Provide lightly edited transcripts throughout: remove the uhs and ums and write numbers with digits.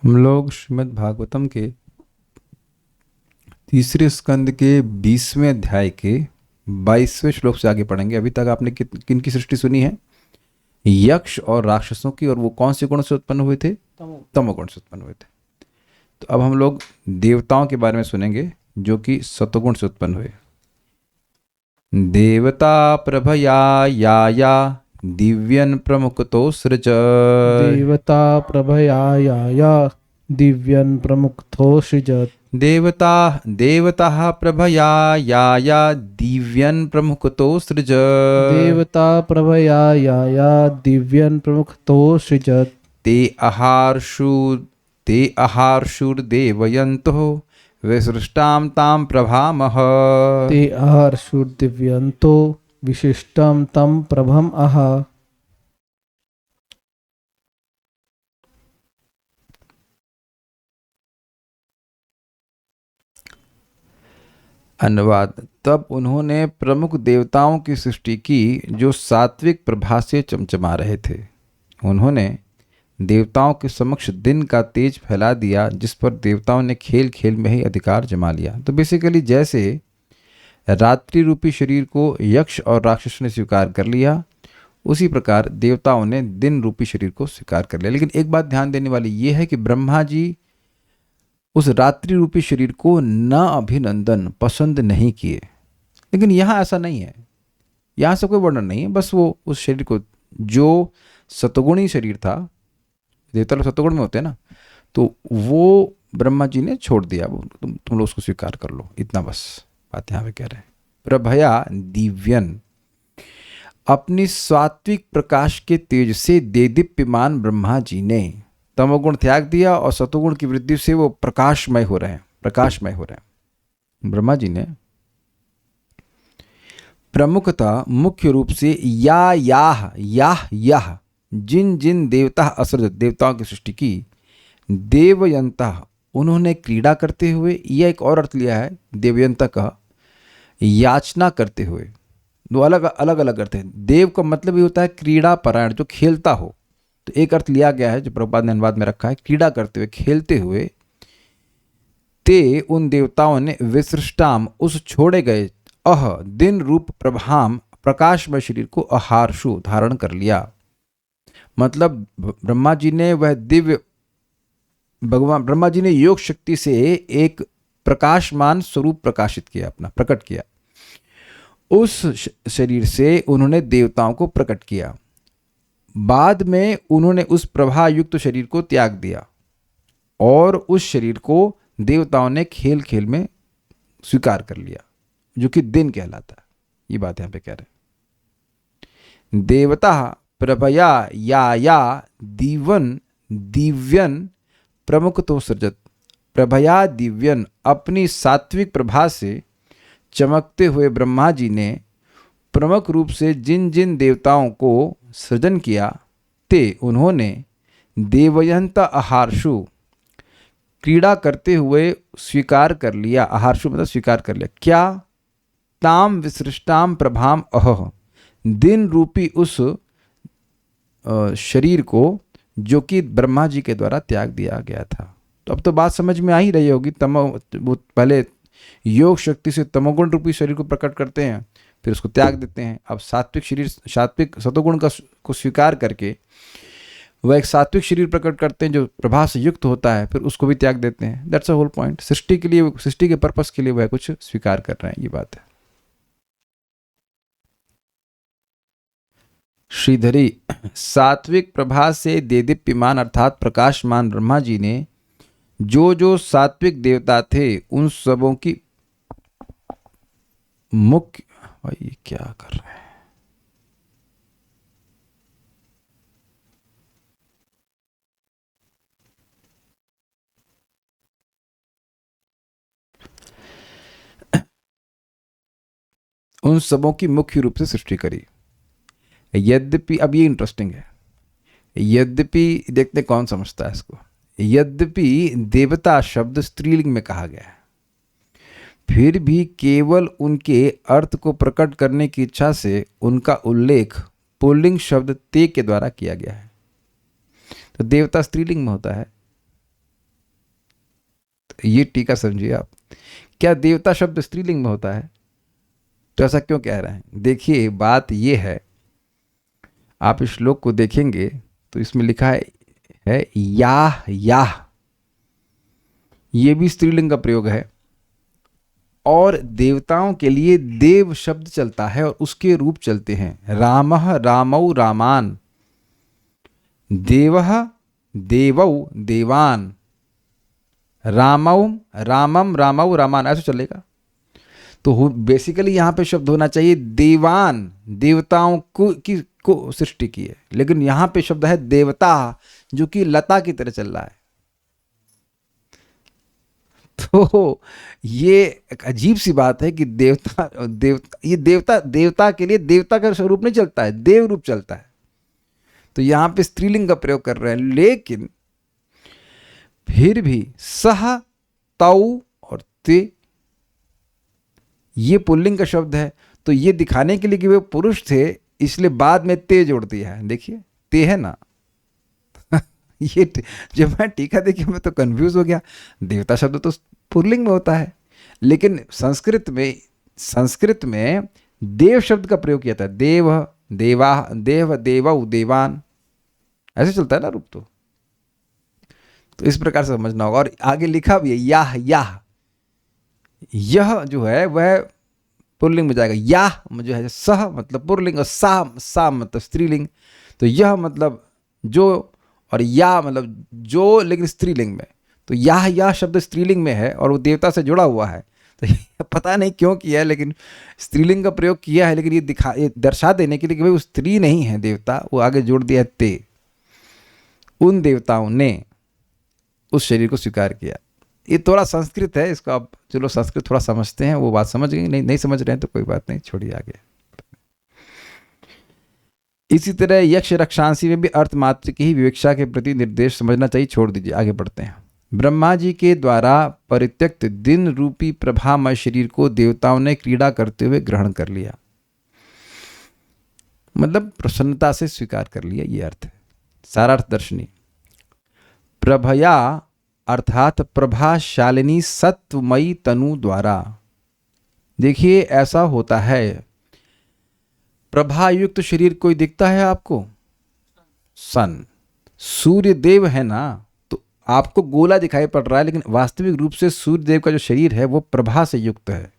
हम लोग श्रीमद् भागवतम के तीसरे स्कंद के 20वें अध्याय के 22वें श्लोक से आगे पढ़ेंगे। अभी तक आपने किन की सृष्टि सुनी है? यक्ष और राक्षसों की। और वो कौन से गुण से उत्पन्न हुए थे? तमोगुण से उत्पन्न हुए थे। तो अब हम लोग देवताओं के बारे में सुनेंगे जो कि सतोगुण से उत्पन्न हुए। देवता प्रभया या दिव्यन प्रमुखतो सृज। देवता प्रभयाया दिव्यन प्रमुक्तो सृजत्। देवता प्रभया या दिव्यन प्रमुखतो सृज। देवता प्रभयाया दिव्यन प्रमुक्तो सृजत्। ते अहार्षुर्देवयन्तो विसृष्टां तां प्रभामः। ते अहर्षुर्दिव्यन्तो विशिष्टं तं प्रभम अह। अनुवाद। तब उन्होंने प्रमुख देवताओं की सृष्टि की जो सात्विक प्रभा से चमचमा रहे थे। उन्होंने देवताओं के समक्ष दिन का तेज फैला दिया जिस पर देवताओं ने खेल खेल में ही अधिकार जमा लिया। तो बेसिकली जैसे रात्रि रूपी शरीर को यक्ष और राक्षस ने स्वीकार कर लिया, उसी प्रकार देवताओं ने दिन रूपी शरीर को स्वीकार कर लिया। लेकिन एक बात ध्यान देने वाली यह है कि ब्रह्मा जी उस रात्रि रूपी शरीर को न अभिनंदन पसंद नहीं किए। लेकिन यहाँ ऐसा नहीं है, यहाँ से कोई वर्णन नहीं है। बस वो उस शरीर को, जो सतगुणी शरीर था, देवता लोग सतगुण में होते हैं ना, तो वो ब्रह्मा जी ने छोड़ दिया। वो तुम लोग उसको स्वीकार कर लो, इतना बस बात यहाँ पे कह रहे हैं। प्रभया दिव्यन, अपनी सात्विक प्रकाश के तेज से देदीप्यमान ब्रह्मा जी ने तमोगुण त्याग दिया और सतोगुण की वृद्धि से वो प्रकाशमय हो रहे हैं। ब्रह्मा जी ने प्रमुखतः मुख्य रूप से याह जिन जिन देवता असृजत, देवताओं की सृष्टि की, देवयंता उन्होंने क्रीड़ा करते हुए, यह एक और अर्थ लिया है देवयंता का, याचना करते हुए। दो अलग अलग अर्थ हैं। देव का मतलब ये होता है क्रीड़ा परायण, जो खेलता हो। तो एक अर्थ लिया गया है जो प्रभुपाद ने अनुवाद में रखा है, क्रीड़ा करते हुए, खेलते हुए। ते उन देवताओं ने विसृष्टाम उस छोड़े गए दिन रूप प्रभाम प्रकाशमय शरीर को अहार्षु धारण कर लिया। मतलब ब्रह्मा जी ने वह दिव्य, भगवान ब्रह्मा जी ने योग शक्ति से एक प्रकाशमान स्वरूप प्रकाशित किया, अपना प्रकट किया। उस शरीर से उन्होंने देवताओं को प्रकट किया। बाद में उन्होंने उस प्रभा युक्त शरीर को त्याग दिया और उस शरीर को देवताओं ने खेल खेल में स्वीकार कर लिया, जो कि दिन कहलाता है। ये बात यहां पे कह रहे हैं। देवता प्रभया या दिव्यन प्रमुख तो सृजत। प्रभया दिव्यन, अपनी सात्विक प्रभा से चमकते हुए ब्रह्मा जी ने प्रमुख रूप से जिन जिन देवताओं को सृजन किया, ते उन्होंने देवयंत अहार्षु क्रीड़ा करते हुए स्वीकार कर लिया। अहार्षु मतलब स्वीकार कर लिया। क्या? ताम विसृष्टाम प्रभाम अह, दिन रूपी उस शरीर को जो कि ब्रह्मा जी के द्वारा त्याग दिया गया था। तो अब तो बात समझ में आ ही रही होगी। वो पहले योग शक्ति से तमोगुण रूपी शरीर को प्रकट करते हैं, फिर उसको त्याग देते हैं। अब सात्विक सतोगुण को स्वीकार करके वह एक सात्विक शरीर प्रकट करते हैं जो प्रभा से युक्त होता है, फिर उसको भी त्याग देते हैं। That's a whole point. सृष्टि के लिए, सृष्टि के पर्पस के लिए वह कुछ स्वीकार कर रहे हैं, ये बात है। श्रीधरी, सात्विक प्रभा से देदीप्यमान अर्थात प्रकाशमान ब्रह्मा जी ने जो सात्विक देवता थे उन सबों की मुख्य, भाई क्या कर रहे हैं, उन सबों की मुख्य रूप से सृष्टि करी। यद्यपि, अब ये इंटरेस्टिंग है, यद्यपि देखते कौन समझता है इसको। यद्यपि देवता शब्द स्त्रीलिंग में कहा गया है, फिर भी केवल उनके अर्थ को प्रकट करने की इच्छा से उनका उल्लेख पुल्लिंग शब्द ते के द्वारा किया गया है। तो देवता स्त्रीलिंग में होता है, ये टीका समझिए आप। क्या देवता शब्द स्त्रीलिंग में होता है? तो ऐसा क्यों कह रहे हैं? देखिए बात ये है, आप इस श्लोक को देखेंगे तो इसमें लिखा है याह, ये भी स्त्रीलिंग का प्रयोग है। और देवताओं के लिए देव शब्द चलता है और उसके रूप चलते हैं। रामः रामौ रामान, देवः देवौ देवान, रामौ रामम रामौ रामान, ऐसा चलेगा। तो बेसिकली यहाँ पे शब्द होना चाहिए देवान, देवताओं को सृष्टि की है, लेकिन यहाँ पे शब्द है देवता, जो कि लता की तरह चल रहा है। तो ये एक अजीब सी बात है कि देवता के लिए देवता का स्वरूप नहीं चलता है, देव रूप चलता है। तो यहाँ पे स्त्रीलिंग का प्रयोग कर रहे हैं, लेकिन फिर भी सह, तौ और ते, ये पुल्लिंग का शब्द है। तो ये दिखाने के लिए कि वे पुरुष थे, इसलिए बाद में ते जोड़ दिया है। देखिए ते है ना ये जब मैं टीका देखी मैं तो कंफ्यूज हो गया। देवता शब्द तो पुल्लिंग में होता है, लेकिन संस्कृत में देव शब्द का प्रयोग किया था। देव देवा, देव देवौ देवान, ऐसे चलता है ना रूप। तो इस प्रकार से समझना होगा। और आगे लिखा भी है याह, यह जो है वह पुल्लिंग में जाएगा। याह जो है सह मतलब पुल्लिंग और सा मतलब स्त्रीलिंग। तो यह मतलब जो और या मतलब जो, लेकिन स्त्रीलिंग में। तो यह शब्द स्त्रीलिंग में है और वो देवता से जुड़ा हुआ है। तो पता नहीं क्यों किया है, लेकिन स्त्रीलिंग का प्रयोग किया है, लेकिन ये दर्शा देने के लिए कि भाई वो स्त्री नहीं है देवता, वो आगे जोड़ दिया है ते। उन देवताओं ने उस शरीर को स्वीकार किया। ये थोड़ा संस्कृत है, इसको आप चलो संस्कृत थोड़ा समझते हैं, वो बात समझ गए। नहीं समझ रहे हैं तो कोई बात नहीं, छोड़िए आगे। इसी तरह यक्ष रक्षांसी में भी अर्थ मात्र की ही विवक्षा के प्रति निर्देश समझना चाहिए। छोड़ दीजिए, आगे बढ़ते हैं। ब्रह्मा जी के द्वारा परित्यक्त दिन रूपी प्रभामय शरीर को देवताओं ने क्रीड़ा करते हुए ग्रहण कर लिया, मतलब प्रसन्नता से स्वीकार कर लिया, ये अर्थ है। सारार्थ दर्शनी। प्रभया अर्थात प्रभाशालिनी सत्वमयी तनु द्वारा। देखिए ऐसा होता है, प्रभा युक्त शरीर कोई दिखता है आपको? सन, सूर्य देव है ना, तो आपको गोला दिखाई पड़ रहा है, लेकिन वास्तविक रूप से सूर्य देव का जो शरीर है वो प्रभा से युक्त है।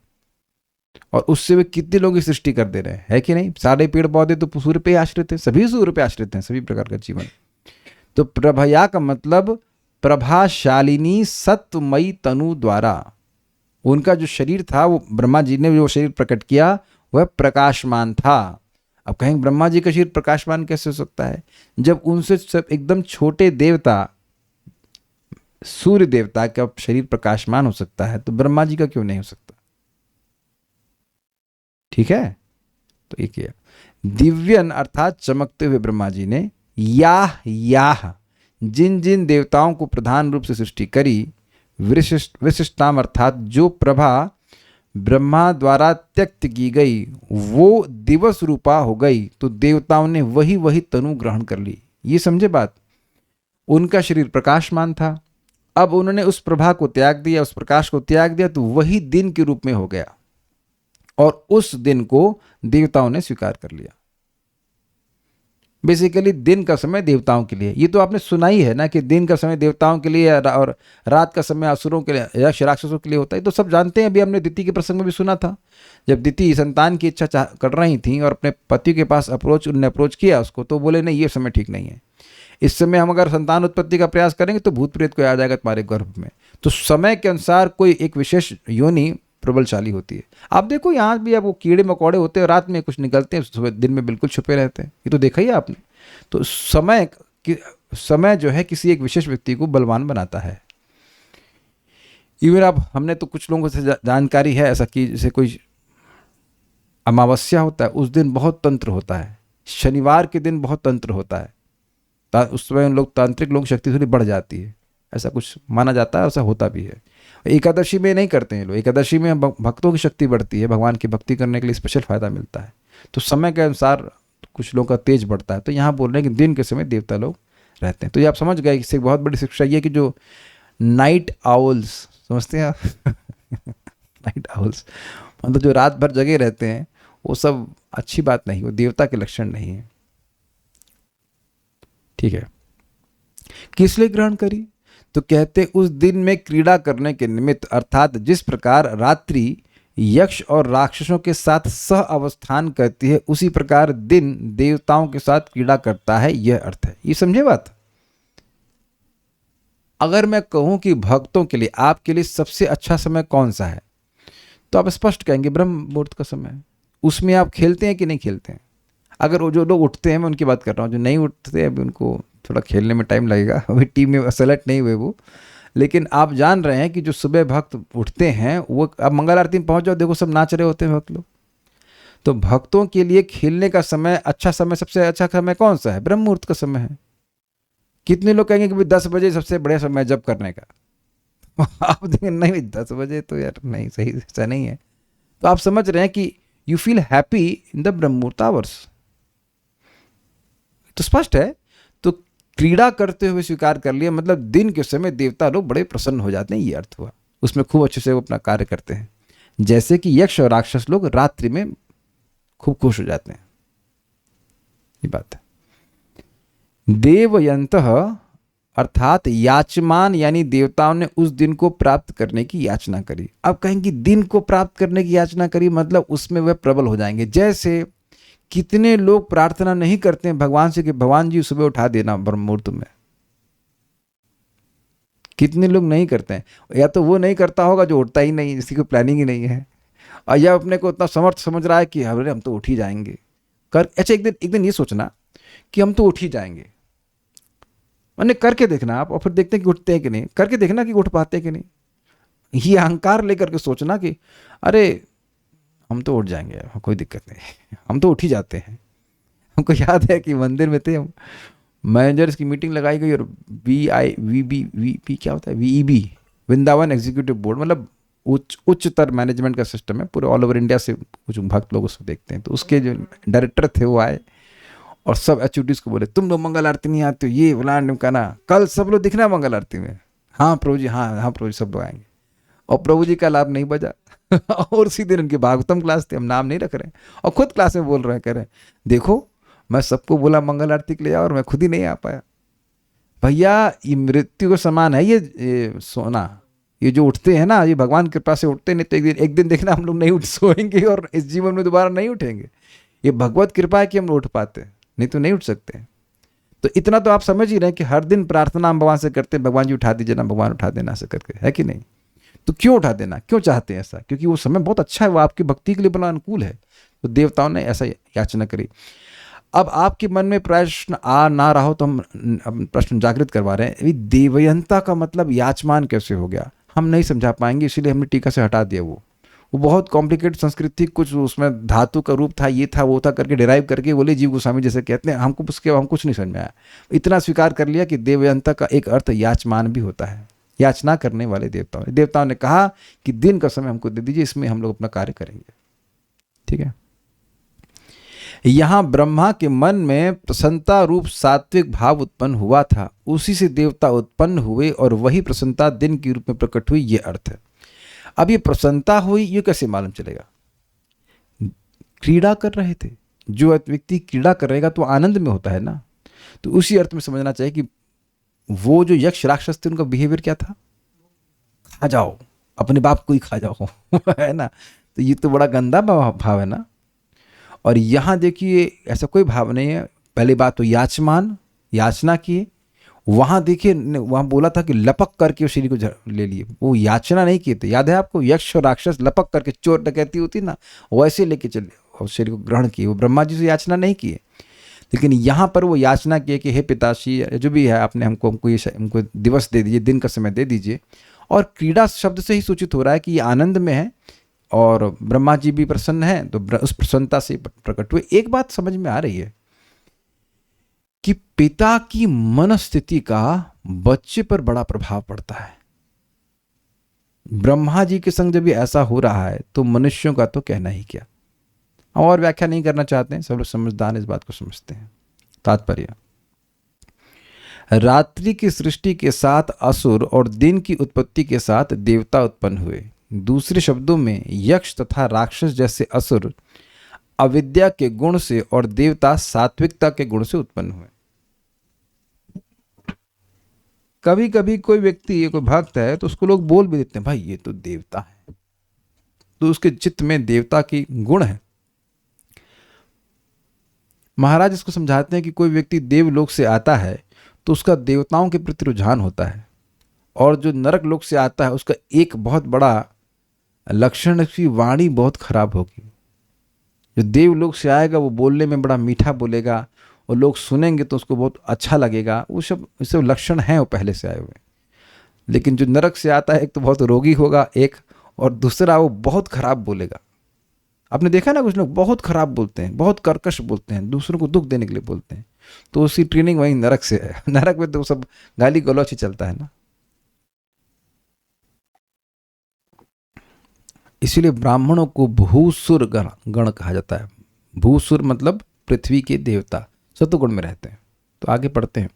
और उससे वे कितने लोगों की सृष्टि कर दे रहे हैं, है कि नहीं? सारे पेड़ पौधे तो सूर्य पे आश्रित हैं, सभी सूर्य पे आश्रित हैं, सभी प्रकार का जीवन। तो प्रभया का मतलब प्रभाशालिनी सत्वमयी तनु द्वारा। उनका जो शरीर था, वो ब्रह्मा जी ने जो शरीर प्रकट किया वह प्रकाशमान था। अब कहेंगे ब्रह्मा जी का शरीर प्रकाशमान कैसे हो सकता है? जब उनसे सब एकदम छोटे देवता सूर्य देवता का शरीर प्रकाशमान हो सकता है, तो ब्रह्मा जी का क्यों नहीं हो सकता? ठीक है। तो एक ये दिव्यन अर्थात चमकते हुए ब्रह्मा जी ने याह जिन जिन देवताओं को प्रधान रूप से सृष्टि करी, विशिष्टाम अर्थात जो प्रभा ब्रह्मा द्वारा त्यक्त की गई वो दिवस रूपा हो गई, तो देवताओं ने वही तनु ग्रहण कर ली। ये समझे बात? उनका शरीर प्रकाशमान था, अब उन्होंने उस प्रभा को त्याग दिया, उस प्रकाश को त्याग दिया, तो वही दिन के रूप में हो गया और उस दिन को देवताओं ने स्वीकार कर लिया। बेसिकली दिन का समय देवताओं के लिए, ये तो आपने सुना ही है ना कि दिन का समय देवताओं के लिए और रात का समय असुरों के लिए, यक्ष राक्षसों के लिए होता है। तो सब जानते हैं, अभी हमने दिति के प्रसंग में भी सुना था। जब दिति संतान की इच्छा कर रही थी और अपने पति के पास उन्होंने अप्रोच किया उसको, तो बोले नहीं, ये समय ठीक नहीं है, इस समय हम अगर संतान उत्पत्ति का प्रयास करेंगे तो भूत प्रेत को आ जाएगा तुम्हारे गर्भ में। तो समय के अनुसार कोई एक विशेष योनि प्रबलशाली होती है। आप देखो यहाँ भी, अब वो कीड़े मकोड़े होते हैं, रात में कुछ निकलते हैं, सुबह दिन में बिल्कुल छुपे रहते हैं, ये तो देखा ही आपने। तो समय जो है किसी एक विशेष व्यक्ति को बलवान बनाता है। इवन अब हमने तो कुछ लोगों से जानकारी है ऐसा कि जैसे कोई अमावस्या होता है उस दिन बहुत तंत्र होता है, शनिवार के दिन बहुत तंत्र होता है, उस समय उन लोग तांत्रिक लोग शक्ति थोड़ी बढ़ जाती है, ऐसा कुछ माना जाता है, ऐसा होता भी है। एकादशी में नहीं करते हैं लोग, एकादशी में भक्तों की शक्ति बढ़ती है, भगवान की भक्ति करने के लिए स्पेशल फायदा मिलता है। तो समय के अनुसार कुछ लोगों का तेज बढ़ता है। तो यहाँ बोल रहे हैं कि दिन के समय देवता लोग रहते हैं। तो ये आप समझ गए, इससे बहुत बड़ी शिक्षा ये कि जो नाइट आउल्स, समझते हैं आप? नाइट आउल्स मतलब जो रात भर जगे रहते हैं, वो सब अच्छी बात नहीं, वो देवता के लक्षण नहीं है। ठीक है, किस लिए ग्रहण करी? तो कहते उस दिन में क्रीड़ा करने के निमित्त, अर्थात जिस प्रकार रात्रि यक्ष और राक्षसों के साथ सह अवस्थान करती है, उसी प्रकार दिन देवताओं के साथ क्रीड़ा करता है, यह अर्थ है। ये समझे बात? अगर मैं कहूं कि भक्तों के लिए, आपके लिए सबसे अच्छा समय कौन सा है, तो आप स्पष्ट कहेंगे ब्रह्म मुहूर्त का समय। उसमें आप खेलते हैं कि नहीं खेलते हैं? अगर वो जो लोग उठते हैं, मैं उनकी बात कर रहा हूँ, जो नहीं उठते अभी उनको थोड़ा खेलने में टाइम लगेगा, अभी टीम में सेलेक्ट नहीं हुए वो, लेकिन आप जान रहे हैं कि जो सुबह भक्त उठते हैं वो, अब मंगल आरती में पहुंच जाओ, देखो सब नाच रहे होते हैं भक्त लोग। तो भक्तों के लिए खेलने का समय, अच्छा समय, सबसे अच्छा समय कौन सा है? ब्रह्म मुहूर्त का समय है। कितने लोग कहेंगे कि भाई 10 बजे सबसे बढ़िया समय जब करने का। आप देखेंगे नहीं 10 बजे तो यार नहीं, सही ऐसा नहीं है। तो आप समझ रहे हैं कि you feel happy in the ब्रह्म मुहूर्त आवर्स। तो स्पष्ट है। तो क्रीड़ा करते हुए स्वीकार कर लिया, मतलब दिन के समय देवता लोग बड़े प्रसन्न हो जाते हैं, ये अर्थ हुआ। उसमें खूब अच्छे से वो अपना कार्य करते हैं, जैसे कि यक्ष और राक्षस लोग रात्रि में खूब खुश हो जाते हैं। ये बात है। देवयंतः अर्थात याचमान, यानी देवताओं ने उस दिन को प्राप्त करने की याचना करी। अब कहेंगे दिन को प्राप्त करने की याचना करी, मतलब उसमें वह प्रबल हो जाएंगे। जैसे कितने लोग प्रार्थना नहीं करते हैं भगवान से कि भगवान जी सुबह उठा देना ब्रह्म मुहूर्त में? कितने लोग नहीं करते हैं? या तो वो नहीं करता होगा जो उठता ही नहीं, जिसकी कोई प्लानिंग ही नहीं है, और या अपने को इतना समर्थ समझ रहा है कि अरे हम तो उठ ही जाएंगे कर। अच्छा, एक दिन ये सोचना कि हम तो उठ ही जाएंगे, मैंने करके देखना आप, और फिर देखते हैं कि उठते हैं कि नहीं, करके देखना कि उठ पाते हैं कि नहीं। ये अहंकार लेकर के सोचना कि अरे हम तो उठ जाएंगे, कोई दिक्कत नहीं, हम तो उठ ही जाते हैं। हमको याद है कि मंदिर में थे हम, मैनेजर्स की मीटिंग लगाई गई, और VIVB क्या होता है, VEB, वृंदावन एग्जीक्यूटिव बोर्ड, मतलब उच्चतर मैनेजमेंट का सिस्टम है, पूरे ऑल ओवर इंडिया से कुछ भक्त लोग उसको देखते हैं। तो उसके जो डायरेक्टर थे वो आए और सब एचओडीज को बोले तुम लोग मंगल आरती नहीं आते हो, ये फलान का ना, कल सब लोग दिखना मंगल आरती में। हाँ प्रभु जी, हाँ हाँ प्रभु जी, सब लोग आएंगे। और प्रभु जी का लाभ नहीं बजा। और उसी दिन उनकी भागवतम क्लास थी, हम नाम नहीं रख रहे हैं, और खुद क्लास में बोल रहे हैं, कह रहे हैं देखो मैं सबको बोला मंगल आरती के लिए आओ, और मैं खुद ही नहीं आ पाया। भैया ये मृत्यु को समान है, ये सोना, ये जो उठते हैं ना, ये भगवान कृपा से उठते, नहीं तो एक दिन देखना हम लोग नहीं उठ सोएंगे और इस जीवन में दोबारा नहीं उठेंगे। ये भगवत कृपा है कि हम उठ पाते हैं, नहीं तो नहीं उठ सकते। तो इतना तो आप समझ ही रहे हैं कि हर दिन प्रार्थना हम भगवान से करते हैं, भगवान जी उठा दीजिए ना, भगवान उठा देना, ऐसे करके, है कि नहीं? तो क्यों उठा देना, क्यों चाहते हैं ऐसा? क्योंकि वो समय बहुत अच्छा है, वो आपकी भक्ति के लिए बड़ा अनुकूल है। तो देवताओं ने ऐसा याचना करी। अब आपके मन में प्रश्न आ ना रहा हो तो हम प्रश्न जागृत करवा रहे हैं, देवयंता का मतलब याचमान कैसे हो गया? हम नहीं समझा पाएंगे, इसीलिए हमने टीका से हटा दिया। वो बहुत कॉम्प्लिकेटेड संस्कृत थी, कुछ उसमें धातु का रूप था, ये था वो था करके डिराइव करके बोले जीव गोस्वामी जैसे कहते हैं, हमको उसके हम कुछ नहीं समझ में आया। इतना स्वीकार कर लिया कि देवयंता का एक अर्थ याचमान भी होता है, याचना करने वाले देवताओं ने कहा कि दिन का समय हमको दे दीजिए, इसमें हम लोग अपना कार्य करेंगे। ठीक है। यहां ब्रह्मा के मन में प्रसन्नता रूप सात्विक भाव उत्पन्न हुआ था, उसी से देवता उत्पन्न हुए और वही प्रसन्नता दिन के रूप में प्रकट हुई, ये अर्थ है। अब ये प्रसन्नता हुई, ये कैसे मालूम चलेगा? क्रीड़ा कर रहे थे, जो व्यक्ति क्रीड़ा करेगा तो आनंद में होता है ना। तो उसी अर्थ में समझना चाहिए कि वो जो यक्ष राक्षस थे उनका बिहेवियर क्या था? खा जाओ, अपने बाप को ही खा जाओ। है ना? तो ये तो बड़ा गंदा भाव है ना। और यहां देखिए ऐसा कोई भाव नहीं है। पहली बात तो याचमान, याचना किए। वहां देखिए, वहां बोला था कि लपक करके उस शरीर को ले लिए, वो याचना नहीं किए थे। याद है आपको, यक्ष और राक्षस लपक करके, चोर डकैती होती ना, वैसे लेके चले और शरीर को ग्रहण किए। वो ब्रह्मा जी से याचना नहीं किए, लेकिन यहाँ पर वो याचना किए कि हे पिताश्री, जो भी है आपने हमको दिवस दे दीजिए, दिन का समय दे दीजिए। और क्रीड़ा शब्द से ही सूचित हो रहा है कि ये आनंद में है, और ब्रह्मा जी भी प्रसन्न हैं, तो उस प्रसन्नता से प्रकट हुए। एक बात समझ में आ रही है कि पिता की मनस्थिति का बच्चे पर बड़ा प्रभाव पड़ता है। ब्रह्मा जी के संग जब ये ऐसा हो रहा है तो मनुष्यों का तो कहना ही क्या। हम और व्याख्या नहीं करना चाहते हैं, सब लोग समझदार इस बात को समझते हैं। तात्पर्य, रात्रि की सृष्टि के साथ असुर और दिन की उत्पत्ति के साथ देवता उत्पन्न हुए। दूसरे शब्दों में यक्ष तथा राक्षस जैसे असुर अविद्या के गुण से और देवता सात्विकता के गुण से उत्पन्न हुए। कभी कभी कोई व्यक्ति, कोई भक्त है, तो उसको लोग बोल भी देते हैं, भाई ये तो देवता है, तो उसके चित्त में देवता की गुण है। महाराज इसको समझाते हैं कि कोई व्यक्ति देवलोक से आता है तो उसका देवताओं के प्रति रुझान होता है, और जो नरक लोक से आता है उसका एक बहुत बड़ा लक्षण है कि वाणी बहुत खराब होगी। जो देवलोक से आएगा वो बोलने में बड़ा मीठा बोलेगा और लोग सुनेंगे तो उसको बहुत अच्छा लगेगा। वो सब लक्षण हैं वो पहले से आए हुए। लेकिन जो नरक से आता है, एक तो बहुत रोगी होगा एक, और दूसरा वो बहुत खराब बोलेगा। आपने देखा ना, कुछ लोग बहुत खराब बोलते हैं, बहुत कर्कश बोलते हैं, दूसरों को दुख देने के लिए बोलते हैं। तो उसकी ट्रेनिंग वहीं नरक से है। नरक में तो सब गाली गलौच ही चलता है ना। इसीलिए ब्राह्मणों को भूसुर गण कहा जाता है। भूसुर मतलब पृथ्वी के देवता, सत्वगुण में रहते हैं। तो आगे पढ़ते हैं।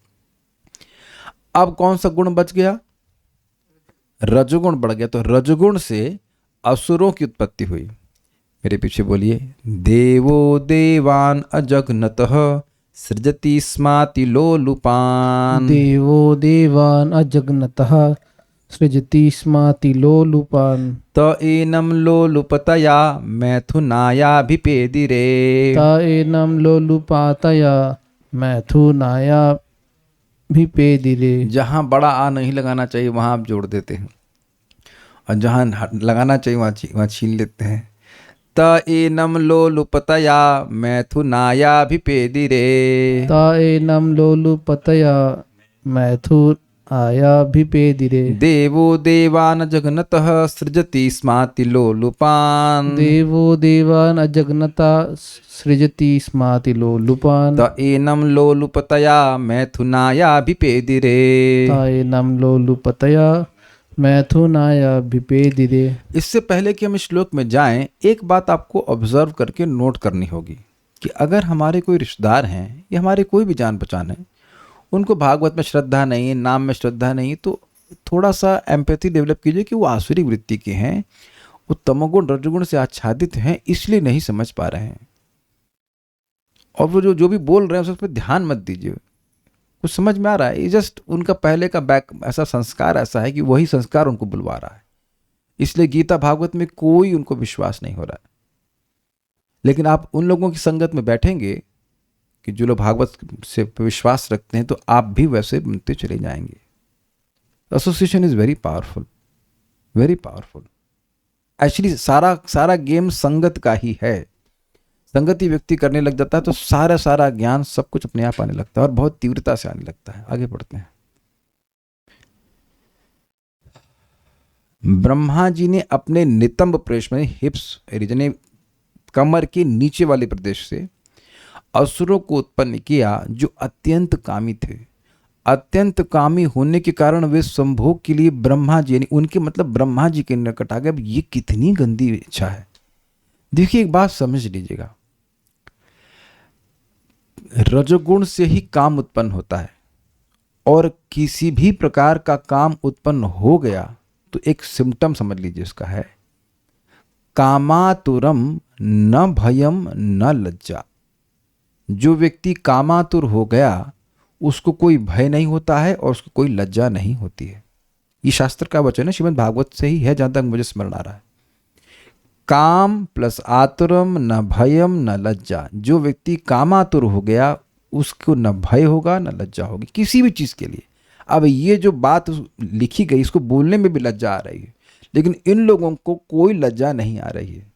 अब कौन सा गुण बच गया? रजोगुण बढ़ गया। तो रजोगुण से असुरों की उत्पत्ति हुई। मेरे पीछे बोलिए। देवो देवान अजगनतः सृजति स्माति लोलुपान। देवो देवान अजगनतः सृजति स्माति लोलुपान। त एनम लोलुपतया मैथुनायाभिपेदिरे। त एनम लोलुपातया मैथुनायाभिपेदिरे। जहाँ बड़ा आ नहीं लगाना चाहिए वहाँ आप जोड़ देते हैं, और जहाँ लगाना चाहिए वहाँ छीन लेते हैं। त एनम लोलुपतया मैथुनायाभिपेदिरे। त एनम लोलुपतया मैथुनायाभिपेदिरे। देवो देवान जगनतः सृजति स्माति लोलुपान। देवो देवान अजगनता सृजति स्माति लोलुपान। त एनम लोलुपतया मैथुनायाभिपेदिरे। त एनम लोलुपतया मैथुनायाभिपेदिरे। इससे पहले कि हम इस श्लोक में जाएं, एक बात आपको ऑब्जर्व करके नोट करनी होगी कि अगर हमारे कोई रिश्तेदार हैं या हमारे कोई भी जान पहचान है, उनको भागवत में श्रद्धा नहीं है, नाम में श्रद्धा नहीं है, तो थोड़ा सा एम्पैथी डेवलप कीजिए कि वो आसुरी वृत्ति के हैं, वो तमोगुण रजोगुण से आच्छादित हैं, इसलिए नहीं समझ पा रहे हैं। और वो जो भी बोल रहे हैं उस पर ध्यान मत दीजिए। कुछ समझ में आ रहा है? ये जस्ट उनका पहले का बैक ऐसा संस्कार ऐसा है कि वही संस्कार उनको बुलवा रहा है, इसलिए गीता भागवत में कोई उनको विश्वास नहीं हो रहा है। लेकिन आप उन लोगों की संगत में बैठेंगे कि जो लोग भागवत से विश्वास रखते हैं, तो आप भी वैसे बनते चले जाएंगे। Association is very powerful, very powerful. Actually सारा गेम संगत का ही है। संगति व्यक्ति करने लग जाता है तो सारा ज्ञान सब कुछ अपने आप आने लगता है, और बहुत तीव्रता से आने लगता है। आगे बढ़ते हैं। ब्रह्मा जी ने अपने नितंब प्रदेश में, हिप्स रीजन, कमर के नीचे वाले प्रदेश से असुरों को उत्पन्न किया जो अत्यंत कामी थे। अत्यंत कामी होने के कारण वे संभोग के लिए ब्रह्मा जी, यानी उनके मतलब ब्रह्मा जी के निकट आ गए। अब ये कितनी गंदी इच्छा है। देखिए, एक बात समझ लीजिएगा, रजोगुण से ही काम उत्पन्न होता है, और किसी भी प्रकार का काम उत्पन्न हो गया तो एक सिम्टम समझ लीजिए उसका है कामातुरम न भयम न लज्जा। जो व्यक्ति कामातुर हो गया उसको कोई भय नहीं होता है और उसको कोई लज्जा नहीं होती है। ये शास्त्र का वचन है, श्रीमद् भागवत से ही है जहां तक मुझे स्मरण आ रहा है। काम प्लस आतुरम न भयम न लज्जा। जो व्यक्ति कामातुर हो गया उसको न भय होगा न लज्जा होगी किसी भी चीज़ के लिए। अब ये जो बात लिखी गई इसको बोलने में भी लज्जा आ रही है, लेकिन इन लोगों को कोई लज्जा नहीं आ रही है,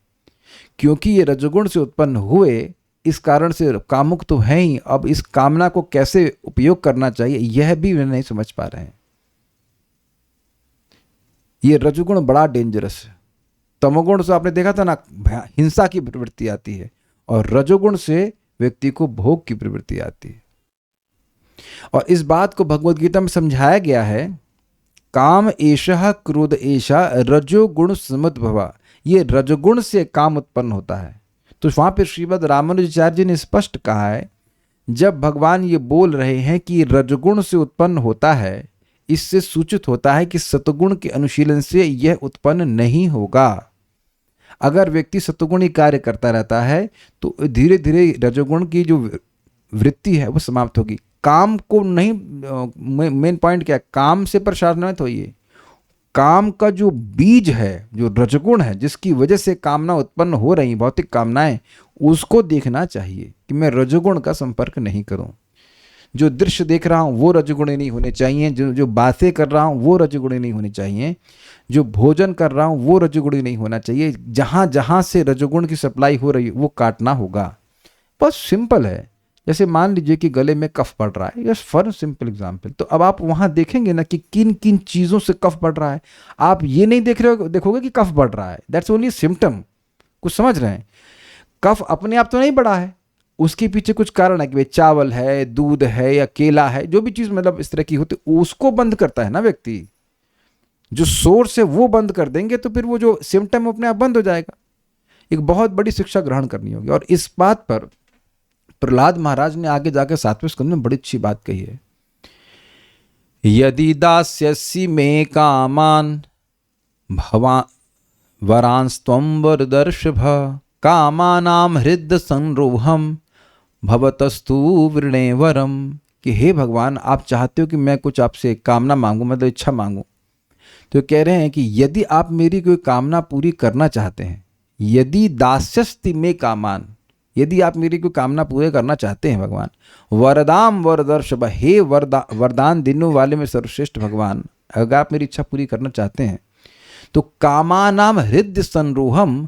क्योंकि ये रजोगुण से उत्पन्न हुए, इस कारण से कामुक तो हैं ही। अब इस कामना को कैसे उपयोग करना चाहिए यह भी वे नहीं समझ पा रहे हैं। ये रजोगुण बड़ा डेंजरस है। तमोगुण से आपने देखा था ना, हिंसा की प्रवृत्ति आती है, और रजोगुण से व्यक्ति को भोग की प्रवृत्ति आती है। और इस बात को भगवद गीता में समझाया गया है, काम एषः क्रोध एषा रजोगुण समुद्भवा। ये रजोगुण से काम उत्पन्न होता है। तो वहां पर श्रीमद् रामानुजाचार्य जी ने स्पष्ट कहा है, जब भगवान ये बोल रहे हैं कि रजगुण से उत्पन्न होता है, इससे सूचित होता है कि सतगुण के अनुशीलन से यह उत्पन्न नहीं होगा। अगर व्यक्ति सतगुणी कार्य करता रहता है तो धीरे धीरे रजोगुण की जो वृत्ति है वो समाप्त होगी। काम को नहीं, मेन पॉइंट क्या है, काम से परेशान मत होइए। काम का जो बीज है, जो रजगुण है, जिसकी वजह से कामना उत्पन्न हो रही, भौतिक कामनाएं, उसको देखना चाहिए कि मैं रजोगुण का संपर्क नहीं करूं। जो दृश्य देख रहा हूं वो रजगुणी नहीं होने चाहिए, जो बातें कर रहा हूं वो रजगुणी नहीं होनी चाहिए, जो भोजन कर रहा हूं वो रजगुणी नहीं होना चाहिए। जहां जहां से रजगुण की सप्लाई हो रही है वो काटना होगा। बस सिंपल है। जैसे मान लीजिए कि गले में कफ पड़ रहा है, जस्ट फॉर सिंपल एग्जाम्पल, तो अब आप वहां देखेंगे ना कि किन किन चीजों से कफ पड़ रहा है। आप ये नहीं देख रहे हो, देखोगे कि कफ बढ़ रहा है, दैट्स ओनली सिम्टम। कुछ समझ रहे हैं? कफ अपने आप तो नहीं बढ़ा है, उसके पीछे कुछ कारण है कि भाई चावल है, दूध है या केला है, जो भी चीज मतलब इस तरह की होती है, उसको बंद करता है ना व्यक्ति। जो सोर्स है वो बंद कर देंगे तो फिर वो जो सिम्टम अपने आप बंद हो जाएगा। एक बहुत बड़ी शिक्षा ग्रहण करनी होगी। और इस बात पर प्रहलाद महाराज ने आगे जाकर 7वें स्कंद में बड़ी अच्छी बात कही है। यदि दास्यसि मे कामान भवा वरांस्त्वं वरदर्शभ कामानाम हृदय संरोहम भवतस्तु वृणे वरम। कि हे भगवान, आप चाहते हो कि मैं कुछ आपसे कामना मांगू, मतलब इच्छा मांगू। तो कह रहे हैं कि यदि आप मेरी कोई कामना पूरी करना चाहते हैं, यदि दास्यस्ति में कामान, यदि आप मेरी कोई कामना पूरे करना चाहते हैं भगवान, वरदाम वरदर्शभ, हे वरदान देने वाले में सर्वश्रेष्ठ भगवान, अगर आप मेरी इच्छा पूरी करना चाहते हैं तो कामानाम हृदय संरोहम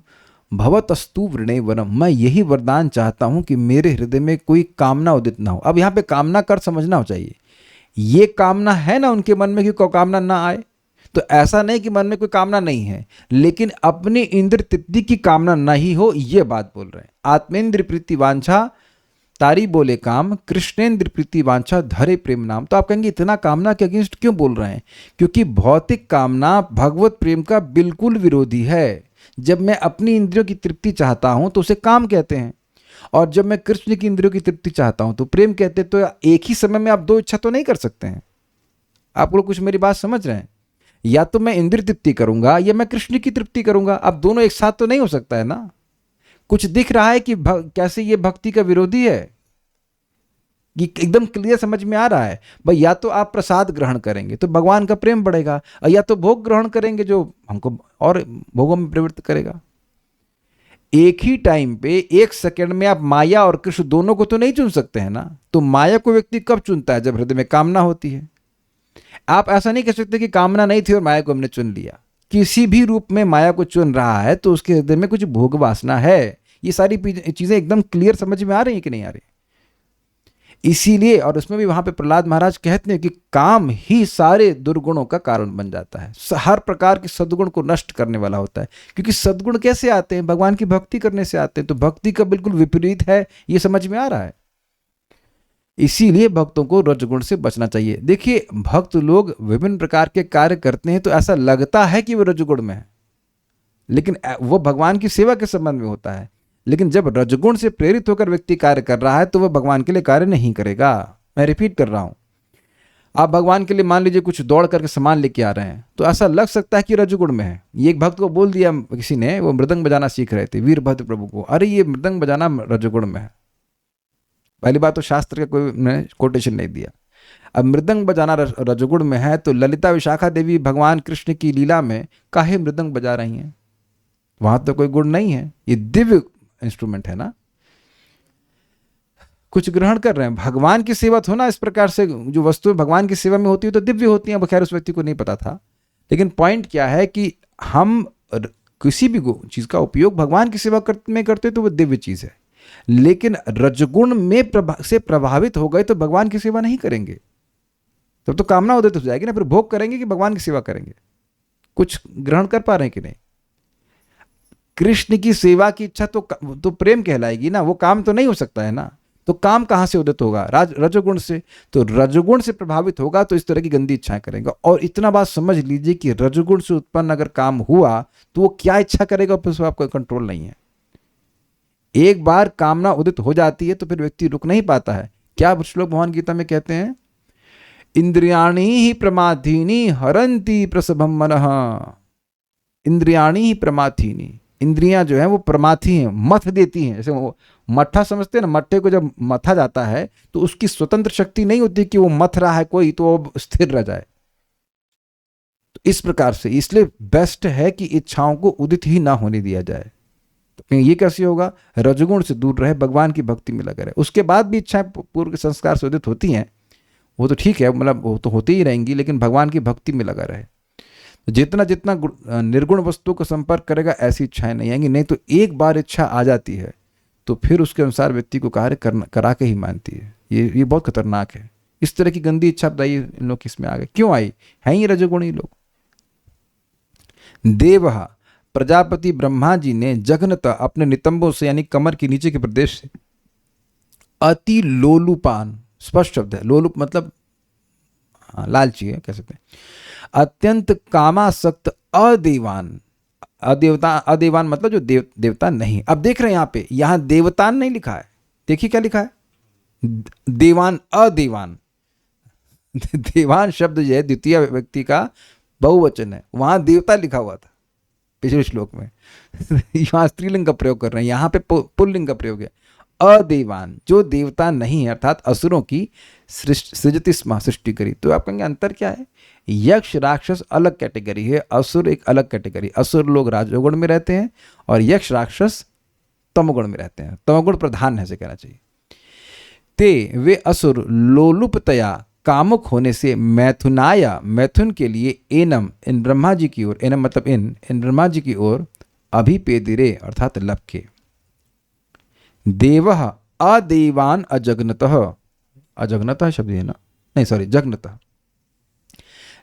भवतस्तु वृणे वरम, मैं यही वरदान चाहता हूं कि मेरे हृदय में कोई कामना उदित ना हो। अब यहां पे कामना कर समझना हो चाहिए, ये कामना है ना उनके मन में कि कोई कामना ना आए, तो ऐसा नहीं कि मन में कोई कामना नहीं है, लेकिन अपनी इंद्र तृप्ति की कामना नहीं हो, ये बात बोल रहे हैं। आत्मेंद्र प्रीति वांछा तारी बोले काम, कृष्णेंद्र प्रीति वांछा धरे प्रेम नाम। तो आप कहेंगे इतना कामना के अगेंस्ट क्यों बोल रहे हैं? क्योंकि भौतिक कामना भगवत प्रेम का बिल्कुल विरोधी है। जब मैं अपनी इंद्रियों की तृप्ति चाहता हूं तो उसे काम कहते हैं, और जब मैं कृष्ण की इंद्रियों की तृप्ति चाहता हूं तो प्रेम कहते हैं। तो एक ही समय में आप दो इच्छा तो नहीं कर सकते हैं। आप लोग कुछ मेरी बात समझ रहे हैं? या तो मैं इंद्रिय तृप्ति करूंगा या मैं कृष्ण की तृप्ति करूंगा। अब दोनों एक साथ तो नहीं हो सकता है ना। कुछ दिख रहा है कि कैसे ये भक्ति का विरोधी है, ये एकदम क्लियर समझ में आ रहा है। भाई या तो आप प्रसाद ग्रहण करेंगे तो भगवान का प्रेम बढ़ेगा, और या तो भोग ग्रहण करेंगे जो हमको और भोगों में प्रवृत्त करेगा। एक ही टाइम पे एक सेकंड में आप माया और कृष्ण दोनों को तो नहीं चुन सकते हैं ना। तो माया को व्यक्ति कब चुनता है? जब हृदय में कामना होती है। आप ऐसा नहीं कह सकते कि कामना नहीं थी और माया को हमने चुन लिया। किसी भी रूप में माया को चुन रहा है तो उसके हृदय में कुछ भोग वासना है। ये सारी चीजें एकदम क्लियर समझ में आ रही है कि नहीं आ रही? इसीलिए, और उसमें भी वहां पे प्रहलाद महाराज कहते हैं कि काम ही सारे दुर्गुणों का कारण बन जाता है, हर प्रकार के सद्गुण को नष्ट करने वाला होता है। क्योंकि सद्गुण कैसे आते हैं? भगवान की भक्ति करने से आते हैं। तो भक्ति का बिल्कुल विपरीत है, ये समझ में आ रहा है। इसीलिए भक्तों को रजगुण से बचना चाहिए। देखिए, भक्त लोग विभिन्न प्रकार के कार्य करते हैं तो ऐसा लगता है कि वो रजगुण में है, लेकिन वो भगवान की सेवा के संबंध में होता है। लेकिन जब रजगुण से प्रेरित होकर व्यक्ति कार्य कर रहा है तो वह भगवान के लिए कार्य नहीं करेगा। मैं रिपीट कर रहा हूं, आप भगवान के लिए मान लीजिए कुछ दौड़ करके सामान लेके आ रहे हैं तो ऐसा लग सकता है कि रजगुण में है। ये एक भक्त को बोल दिया किसी ने, वो मृदंग बजाना सीख रहे थे, वीरभद्र प्रभु को, अरे ये मृदंग बजाना रजगुण में है। पहली बात तो शास्त्र का कोई ने कोटेशन नहीं दिया। अब मृदंग बजाना रजगुण में है तो ललिता विशाखा देवी भगवान कृष्ण की लीला में काहे मृदंग बजा रही हैं? वहां तो कोई गुण नहीं है, ये दिव्य इंस्ट्रूमेंट है ना। कुछ ग्रहण कर रहे हैं। भगवान की सेवा तो ना इस प्रकार से, जो वस्तुएं भगवान की सेवा में होती है तो दिव्य होती हैं। खैर उस व्यक्ति को नहीं पता था, लेकिन पॉइंट क्या है कि हम किसी भी चीज का उपयोग भगवान की सेवा में करते तो वो दिव्य चीज है। लेकिन रजगुण में से प्रभावित हो गए तो भगवान की सेवा नहीं करेंगे, तब तो कामना उदित हो जाएगी ना। फिर भोग करेंगे कि भगवान की सेवा करेंगे? कुछ ग्रहण कर पा रहे हैं कि नहीं? कृष्ण की सेवा की इच्छा तो प्रेम कहलाएगी ना, वो काम तो नहीं हो सकता है ना। तो काम कहां से उदित होगा? रजोगुण से। तो रजोगुण से प्रभावित होगा तो इस तरह की गंदी इच्छाएं करेगा। और इतना बात समझ लीजिए कि रजोगुण से उत्पन्न अगर काम हुआ तो वो क्या इच्छा करेगा उस पर आपका कंट्रोल नहीं है। एक बार कामना उदित हो जाती है तो फिर व्यक्ति रुक नहीं पाता है। क्या श्लोक भगवान गीता में कहते हैं? इंद्रियाणी ही प्रमाथीनी हरंती प्रसभम मनः। इंद्रियाणी ही प्रमाथीनी, इंद्रियां जो है वो प्रमाथी हैं, मथ देती हैं। जैसे वो मट्ठा समझते हैं ना, मट्ठे को जब मथा जाता है तो उसकी स्वतंत्र शक्ति नहीं होती कि वो मथ रहा है कोई तो वो स्थिर रह जाए। तो इस प्रकार से इसलिए बेस्ट है कि इच्छाओं को उदित ही ना होने दिया जाए। तो ये कैसे होगा? रजगुण से दूर रहे, भगवान की भक्ति में लगा रहे। उसके बाद भी इच्छाएं पूर्व के संस्कार से उदित होती हैं, वो तो ठीक है, मतलब वो तो होती ही रहेंगी, लेकिन भगवान की भक्ति में लगा रहे। तो जितना जितना निर्गुण वस्तु को संपर्क करेगा ऐसी इच्छाएं नहीं आएंगी। नहीं तो एक बार इच्छा आ जाती है तो फिर उसके अनुसार व्यक्ति को कार्य करा के ही मानती है। ये बहुत खतरनाक है। इस तरह की गंदी इच्छा बताइए इन लोग किसमें आ गए, क्यों आई? हैं ही रजोगुणी लोग। देवः, प्रजापति ब्रह्मा जी ने जघनतः अपने नितंबों से यानी कमर के नीचे के प्रदेश से अति लोलुपान, स्पष्ट शब्द है, लोलुप मतलब लालची है कह सकते हैं, अत्यंत कामासक्त अदेवान। अदेवान मतलब जो देवता नहीं। अब देख रहे हैं यहाँ पे, यहाँ देवतान नहीं लिखा है, देखिए क्या लिखा है? देवान, अदेवान। देवान शब्द जो है द्वितीय व्यक्ति का बहुवचन है, वहां देवता लिखा हुआ था पिछले श्लोक में। यहाँ स्त्रीलिंग का प्रयोग कर रहे हैं, यहाँ पे पुल्लिंग का प्रयोग है। अदेवान, जो देवता नहीं है, अर्थात असुरों की सृजति स्म, सृष्टि करी। तो आप कहेंगे अंतर क्या है? यक्ष राक्षस अलग कैटेगरी है, असुर एक अलग कैटेगरी। असुर लोग राजोगुण में रहते हैं और यक्ष राक्षस तमोगुण में रहते हैं, तमोगुण प्रधान है ऐसे कहना चाहिए। ते वे असुर लोलुपतया, कामुक होने से, मैथुनाया, मैथुन के लिए, एनम, इन ब्रह्मा जी की ओर, एनम मतलब इन ब्रह्मा जी की ओर, अभिपेदिरे अर्थात लपके। देवः अदेवान अजग्नतः, अजग्नतः शब्द है ना, नहीं सॉरी जग्नतः।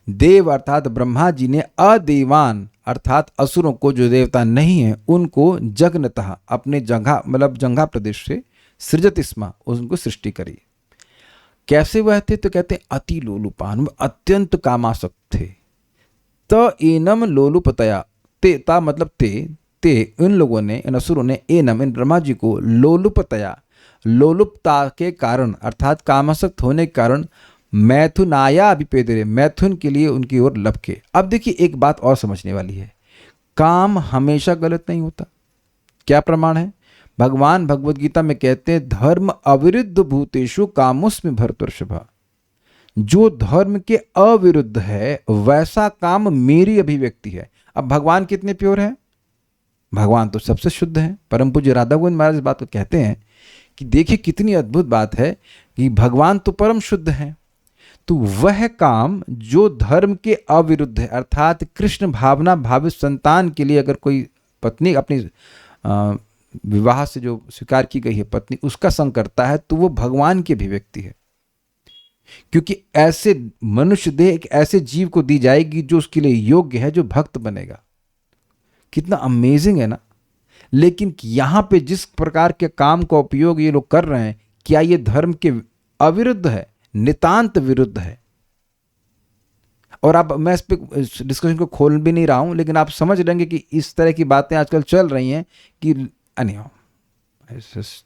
देव अर्थात ब्रह्मा जी ने अदेवान अर्थात असुरों को, जो देवता नहीं है, उनको जग्नतः अपने जंघा मतलब जंघा प्रदेश से सृजति स्म, उनको सृष्टि करी। कैसे वह थे? तो कहते हैं अति लोलुपान, अत्यंत कामासक्त थे। त एनम लोलुपतया, ते ता मतलब ते इन लोगों ने, इन असुरों ने, एनम इन ब्रह्मा जी को, लोलुपतया, लोलुपता के कारण अर्थात कामासक्त होने के कारण, मैथुनाया अभिपेदरे, मैथुन के लिए उनकी ओर लपके। अब देखिए एक बात और समझने वाली है, काम हमेशा गलत नहीं होता। क्या प्रमाण है? भगवान भगवद गीता में कहते हैं धर्म अविरुद्ध भूतेषु कामोस्मि भरतर्षभा। जो धर्म के अविरुद्ध है वैसा काम मेरी अभिव्यक्ति है। अब भगवान कितने प्योर हैं? भगवान तो सबसे शुद्ध है। परम पूज्य राधा गोविंद महाराज इस बात को कहते हैं कि देखिए कितनी अद्भुत बात है कि भगवान तो परम शुद्ध है, तो वह काम जो धर्म के अविरुद्ध है, अर्थात कृष्ण भावना भावित संतान के लिए अगर कोई पत्नी अपनी विवाह से जो स्वीकार की गई है पत्नी, उसका संग करता है, तो वो भगवान की अभिव्यक्ति है। क्योंकि ऐसे मनुष्य देह एक ऐसे जीव को दी जाएगी जो उसके लिए योग्य है, जो भक्त बनेगा। कितना अमेजिंग है ना। लेकिन यहां पे जिस प्रकार के काम का उपयोग ये लोग कर रहे हैं, क्या ये धर्म के अविरुद्ध है? नितांत विरुद्ध है। और अब मैं इस पे डिस्कशन को खोल भी नहीं रहा हूं, लेकिन आप समझ लेंगे कि इस तरह की बातें आजकल चल रही हैं कि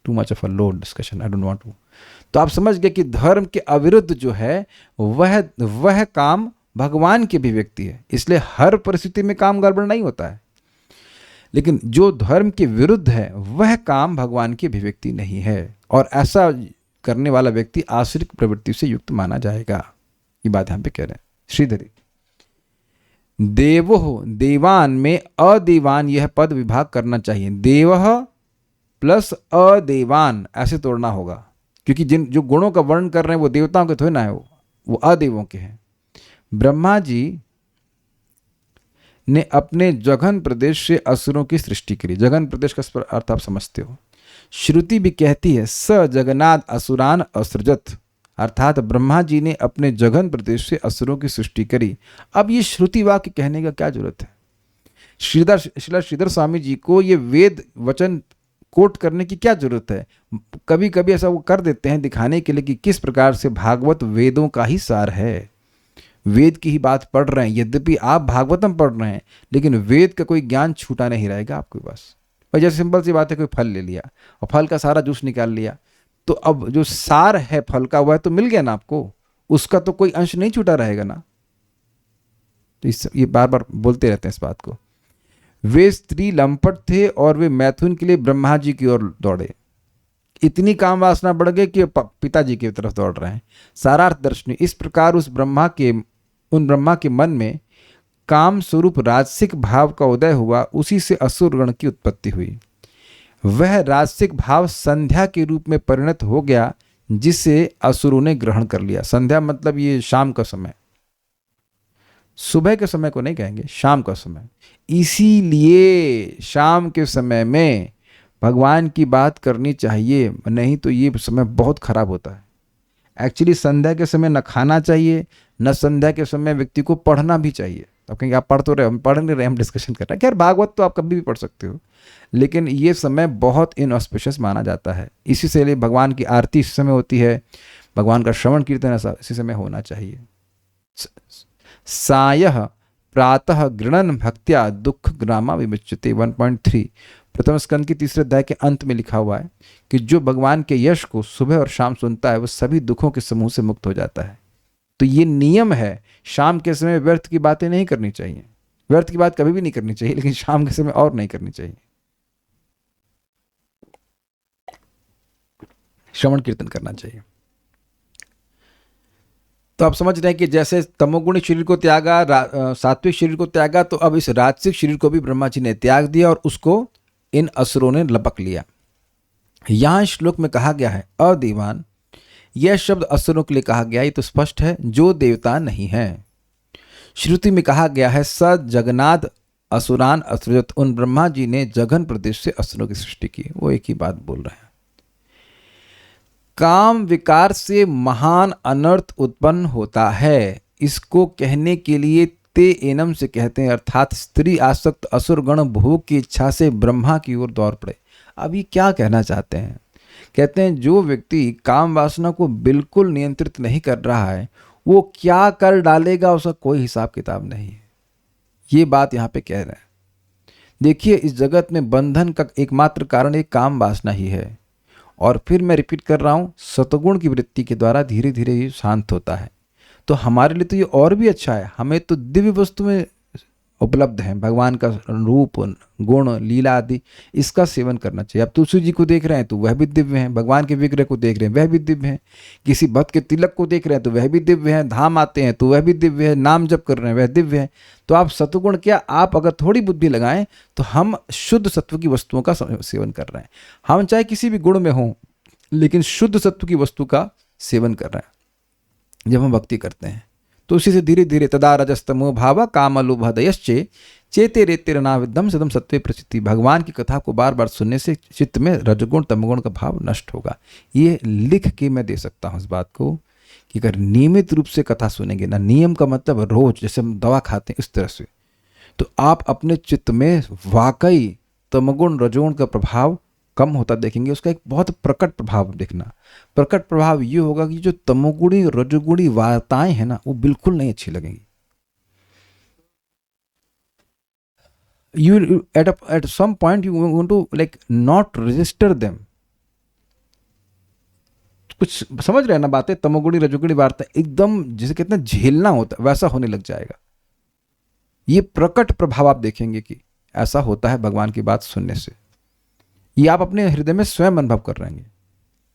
too much of a load discussion, I don't want to. तो आप समझ गए कि धर्म के अविरुद्ध जो है वह काम भगवान की अभिव्यक्ति है। इसलिए हर परिस्थिति में काम गड़बड़ नहीं होता है, लेकिन जो धर्म के विरुद्ध है वह काम भगवान की अभिव्यक्ति नहीं है, और ऐसा करने वाला व्यक्ति आश्रित प्रवृत्ति से युक्त माना जाएगा। ये बात यहां पे कह रहे हैं श्रीधरी। देवो, देवान में अदेवान यह पद विभाग करना चाहिए। देवः प्लस अदेवान ऐसे तोड़ना होगा, क्योंकि जो गुणों का वर्णन कर रहे हैं वो देवताओं के थोड़े ना है, वो अदेवों के हैं। ब्रह्मा जी ने अपने जघन प्रदेश से असुरों की सृष्टि करी। जघन प्रदेश का अर्थ आप समझते हो। श्रुति भी कहती है स जगन्नाथ असुरान असृजत, अर्थात ब्रह्मा जी ने अपने जघन प्रदेश से असुरों की सृष्टि करी। अब ये श्रुति वाक्य कहने का क्या जरूरत है? श्रीधर स्वामी जी को ये वेद वचन कोट करने की क्या जरूरत है? कभी कभी ऐसा वो कर देते हैं दिखाने के लिए कि किस प्रकार से भागवत वेदों का ही सार है। वेद की ही बात पढ़ रहे हैं, यद्यपि आप भागवतम पढ़ रहे हैं, लेकिन वेद का कोई ज्ञान छूटा नहीं रहेगा आपके पास। और जैसे सिंपल सी बात है, कोई फल ले लिया और फल का सारा जूस निकाल लिया, तो अब जो सार है फल का वह तो मिल गया ना आपको, उसका तो कोई अंश नहीं छूटा रहेगा ना। तो ये बार बार बोलते रहते हैं इस बात को। वे स्त्री लंपट थे और वे मैथुन के लिए ब्रह्मा जी की ओर दौड़े। इतनी काम वासना बढ़ गई कि पिताजी की तरफ दौड़ रहे हैं। सारार्थ दर्शनी, इस प्रकार उन ब्रह्मा के मन में काम स्वरूप राजसिक भाव का उदय हुआ, उसी से असुरगण की उत्पत्ति हुई। वह राजसिक भाव संध्या के रूप में परिणत हो गया, जिसे असुरों ने ग्रहण कर लिया। संध्या मतलब ये शाम का समय, सुबह के समय को नहीं कहेंगे, शाम का समय। इसीलिए शाम के समय में भगवान की बात करनी चाहिए, नहीं तो ये समय बहुत खराब होता है। एक्चुअली संध्या के समय न खाना चाहिए, न संध्या के समय व्यक्ति को पढ़ना भी चाहिए। आप कहेंगे आप पढ़ तो रहे, हम पढ़ नहीं रहे, हम डिस्कशन कर रहे हैं। खैर भागवत तो आप कभी भी पढ़ सकते हो, लेकिन ये समय बहुत इनऑस्पिशियस माना जाता है। इसी से लिए भगवान की आरती इस समय होती है, भगवान का श्रवण कीर्तन ऐसा इसी समय होना चाहिए। सायः प्रातः गृणन भक्त्या दुख ग्रामा विमुच्यते 1.3 प्रथम स्कंद के तीसरे अध्याय के अंत में लिखा हुआ है कि जो भगवान के यश को सुबह और शाम सुनता है, वह सभी दुखों के समूह से मुक्त हो जाता है। तो ये नियम है, शाम के समय व्यर्थ की बातें नहीं करनी चाहिए। व्यर्थ की बात कभी भी नहीं करनी चाहिए, लेकिन शाम के समय और नहीं करनी चाहिए। श्रवण कीर्तन करना चाहिए। तो आप समझ रहे हैं कि जैसे तमोगुणी शरीर को त्यागा, सात्विक शरीर को त्यागा, तो अब इस राजसिक शरीर को भी ब्रह्मा जी ने त्याग दिया और उसको इन असुरों ने लपक लिया। यहां श्लोक में कहा गया है अदेवान, यह शब्द असुरों के लिए कहा गया, ये तो स्पष्ट है, जो देवता नहीं है। श्रुति में कहा गया है स जगन्नाथ असुरान असृजत, उन ब्रह्मा जी ने जघन प्रदेश से असुरों की सृष्टि की। वो एक ही बात बोल रहे हैं। काम विकार से महान अनर्थ उत्पन्न होता है, इसको कहने के लिए ते एनम से कहते हैं, अर्थात स्त्री आसक्त असुरगण भोग की इच्छा से ब्रह्मा की ओर दौड़ पड़े। अब ये क्या कहना चाहते हैं? कहते हैं जो व्यक्ति काम वासना को बिल्कुल नियंत्रित नहीं कर रहा है, वो क्या कर डालेगा उसका कोई हिसाब किताब नहीं है। ये बात यहाँ पे कह रहे हैं। देखिए, इस जगत में बंधन का एकमात्र कारण एक काम वासना ही है। और फिर मैं रिपीट कर रहा हूँ, सतगुण की वृत्ति के द्वारा धीरे धीरे ये शांत होता है। तो हमारे लिए तो ये और भी अच्छा है, हमें तो दिव्य वस्तुएं उपलब्ध हैं, भगवान का रूप, गुण, लीला आदि, इसका सेवन करना चाहिए। अब तुलसी जी को देख रहे हैं तो वह भी दिव्य हैं, भगवान के विग्रह को देख रहे हैं वह भी दिव्य हैं, किसी भक्त के तिलक को देख रहे हैं तो वह भी दिव्य है, धाम आते हैं तो वह भी दिव्य है, नाम जप कर रहे हैं वह दिव्य है। तो आप सत्वगुण क्या, आप अगर थोड़ी बुद्धि लगाएं तो हम शुद्ध सत्व की वस्तुओं का सेवन कर रहे हैं। हम चाहे किसी भी गुण में हों, लेकिन शुद्ध सत्व की वस्तु का सेवन कर रहे हैं जब हम भक्ति करते हैं। तो उसी से धीरे धीरे तदा रजस्तमो भाव कामलोभदयश्चे चेते रेतेरनाविदम सदम सत्वे प्रचिति, भगवान की कथा को बार बार सुनने से चित्त में रजगुण तमगुण का भाव नष्ट होगा। ये लिख के मैं दे सकता हूँ इस बात को कि अगर नियमित रूप से कथा सुनेंगे ना, नियम का मतलब रोज, जैसे हम दवा खाते हैं इस तरह से, तो आप अपने चित्त में वाकई तमगुण रजोगुण का प्रभाव कम होता देखेंगे। उसका एक बहुत प्रकट प्रभाव देखना। प्रकट प्रभाव ये होगा कि जो तमोगुणी रजोगुणी वार्ताएं हैं ना, वो बिल्कुल नहीं अच्छी लगेंगी। You at some point you want to like not register them। कुछ समझ रहे हैं ना बातें? तमोगुणी रजोगुणी वार्ता एकदम जिसे कहते हैं झेलना होता है, वैसा होने लग जाएगा। ये प्रकट प्रभाव आप देखेंगे कि ऐसा होता है भगवान की बात सुनने से। ये आप अपने हृदय में स्वयं अनुभव कर रहे हैं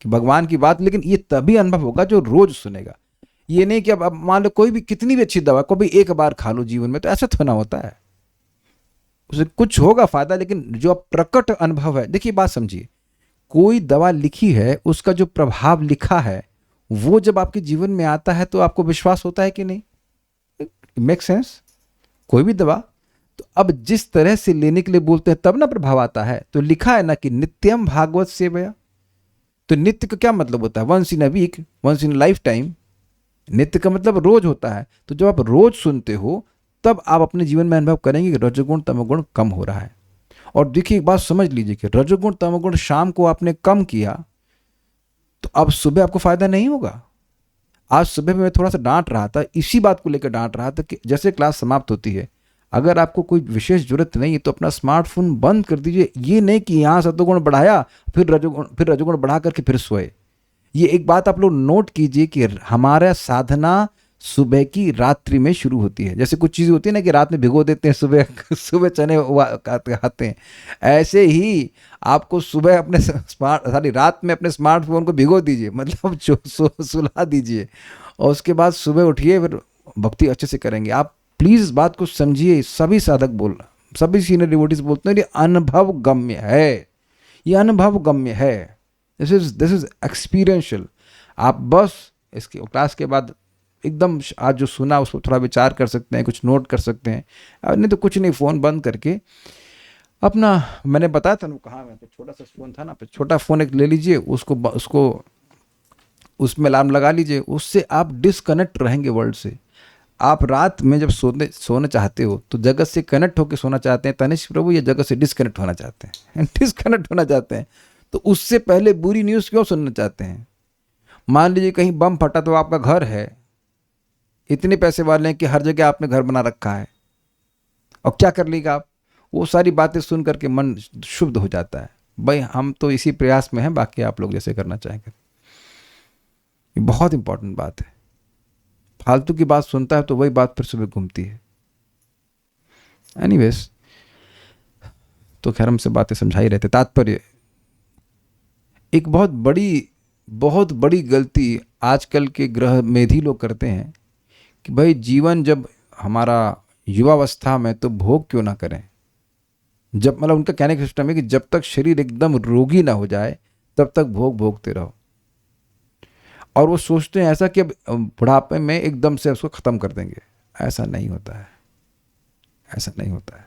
कि भगवान की बात, लेकिन ये तभी अनुभव होगा जो रोज सुनेगा। ये नहीं कि अब मान लो कोई भी कितनी भी अच्छी दवा को भी एक बार खा लो जीवन में, तो ऐसा थोड़ा होता है। उसे कुछ होगा फायदा, लेकिन जो प्रकट अनुभव है, देखिए बात समझिए, कोई दवा लिखी है, उसका जो प्रभाव लिखा है वो जब आपके जीवन में आता है तो आपको विश्वास होता है कि नहीं? Make sense? कोई भी दवा तो अब जिस तरह से लेने के लिए बोलते हैं तब ना प्रभाव आता है। तो लिखा है ना कि नित्यम भागवत सेवया, तो नित्य का क्या मतलब होता है? Once in a week, once in life time. नित्य का मतलब रोज होता है। तो जब आप रोज सुनते हो तब आप अपने जीवन में अनुभव करेंगे कि रजोगुण तमोगुण कम हो रहा है। और देखिए एक बात समझ लीजिए कि रजोगुण तमोगुण शाम को आपने कम किया तो अब सुबह आपको फायदा नहीं होगा। आज सुबह में मैं थोड़ा सा डांट रहा था, इसी बात को लेकर डांट रहा था कि जैसे क्लास समाप्त होती है, अगर आपको कोई विशेष जरूरत नहीं है तो अपना स्मार्टफोन बंद कर दीजिए। ये नहीं कि यहाँ सत्वगुण बढ़ाया फिर रजोगुण बढ़ा करके फिर सोए। ये एक बात आप लोग नोट कीजिए कि हमारा साधना सुबह की रात्रि में शुरू होती है। जैसे कुछ चीज़ें होती है ना कि रात में भिगो देते हैं, सुबह सुबह चने खाते हैं, ऐसे ही आपको सुबह अपने रात में अपने स्मार्टफोन को भिगो दीजिए, मतलब सुला दीजिए, और उसके बाद सुबह उठिए, फिर भक्ति अच्छे से करेंगे आप। प्लीज़ इस बात को समझिए, सभी साधक बोल, सभी सीनियर डिवोटीज बोलते हैं ये अनुभव गम्य है, ये अनुभव गम्य है, दिस इज एक्सपीरियंशियल। आप बस इसके क्लास के बाद एकदम आज जो सुना उसको थोड़ा विचार कर सकते हैं, कुछ नोट कर सकते हैं, और नहीं तो कुछ नहीं, फ़ोन बंद करके अपना, मैंने बताया था ना कहाँ में छोटा सा फ़ोन था ना, छोटा फ़ोन एक ले लीजिए, उसको उसमें अलार्म लगा लीजिए, उससे आप डिसकनेक्ट रहेंगे वर्ल्ड से। आप रात में जब सोना चाहते हो तो जगत से कनेक्ट होकर सोना चाहते हैं, तनिष्क प्रभु ये जगत से डिसकनेक्ट होना चाहते हैं, डिसकनेक्ट होना चाहते हैं, तो उससे पहले बुरी न्यूज़ क्यों सुनना चाहते हैं? मान लीजिए कहीं बम फटा तो आपका घर है, इतने पैसे वाले हैं कि हर जगह आपने घर बना रखा है, और क्या कर लेगा आप? वो सारी बातें सुन करके मन शुद्ध हो जाता है। भाई हम तो इसी प्रयास में हैं, बाकी आप लोग जैसे करना चाहेंगे। ये बहुत इंपॉर्टेंट बात है। फालतू की बात सुनता है तो वही बात फिर सुबह घूमती है। एनीवेज, तो खैर हमसे बातें समझा ही रहते। तात्पर्य, एक बहुत बड़ी गलती आजकल के ग्रह मेधी लोग करते हैं कि भाई जीवन जब हमारा युवावस्था में तो भोग क्यों ना करें। जब मतलब उनका कहने का सिस्टम है कि जब तक शरीर एकदम रोगी ना हो जाए तब तक भोग भोगते रहो, और वो सोचते हैं ऐसा कि अब बुढ़ापे में एकदम से उसको ख़त्म कर देंगे। ऐसा नहीं होता है, ऐसा नहीं होता है,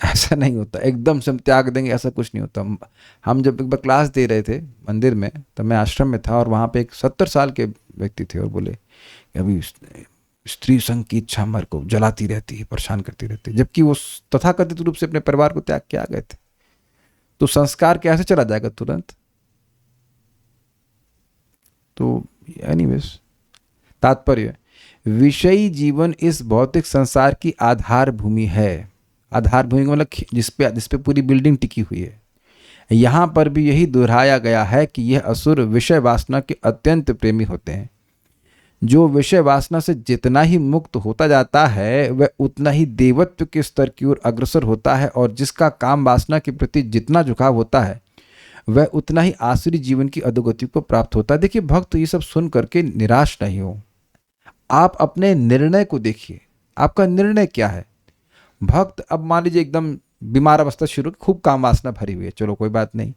ऐसा नहीं होता। एकदम से हम त्याग देंगे ऐसा कुछ नहीं होता। हम जब एक बार क्लास दे रहे थे मंदिर में, तब मैं आश्रम में था, और वहाँ पे एक 70 साल के व्यक्ति थे, और बोले कि अभी स्त्री संग की इच्छा हमारे को जलाती रहती है, परेशान करती रहती है, जबकि वो तथाकथित रूप से अपने परिवार को त्याग के आ गए थे। तो संस्कार कैसे चला जाएगा तुरंत? तो एनीवेज, तात्पर्य, विषयी जीवन इस भौतिक संसार की आधार भूमि है। आधार भूमि का मतलब जिस पे पूरी बिल्डिंग टिकी हुई है। यहाँ पर भी यही दोहराया गया है कि यह असुर विषय वासना के अत्यंत प्रेमी होते हैं। जो विषय वासना से जितना ही मुक्त होता जाता है वह उतना ही देवत्व के स्तर की ओर अग्रसर होता है, और जिसका काम वासना के प्रति जितना झुकाव होता है वह उतना ही आसुरी जीवन की अधोगति को प्राप्त होता है। देखिए भक्त, ये सब सुन करके निराश नहीं हो, आप अपने निर्णय को देखिए, आपका निर्णय क्या है। भक्त अब मान लीजिए एकदम बीमार अवस्था शुरू, खूब काम वासना भरी हुई है, चलो कोई बात नहीं,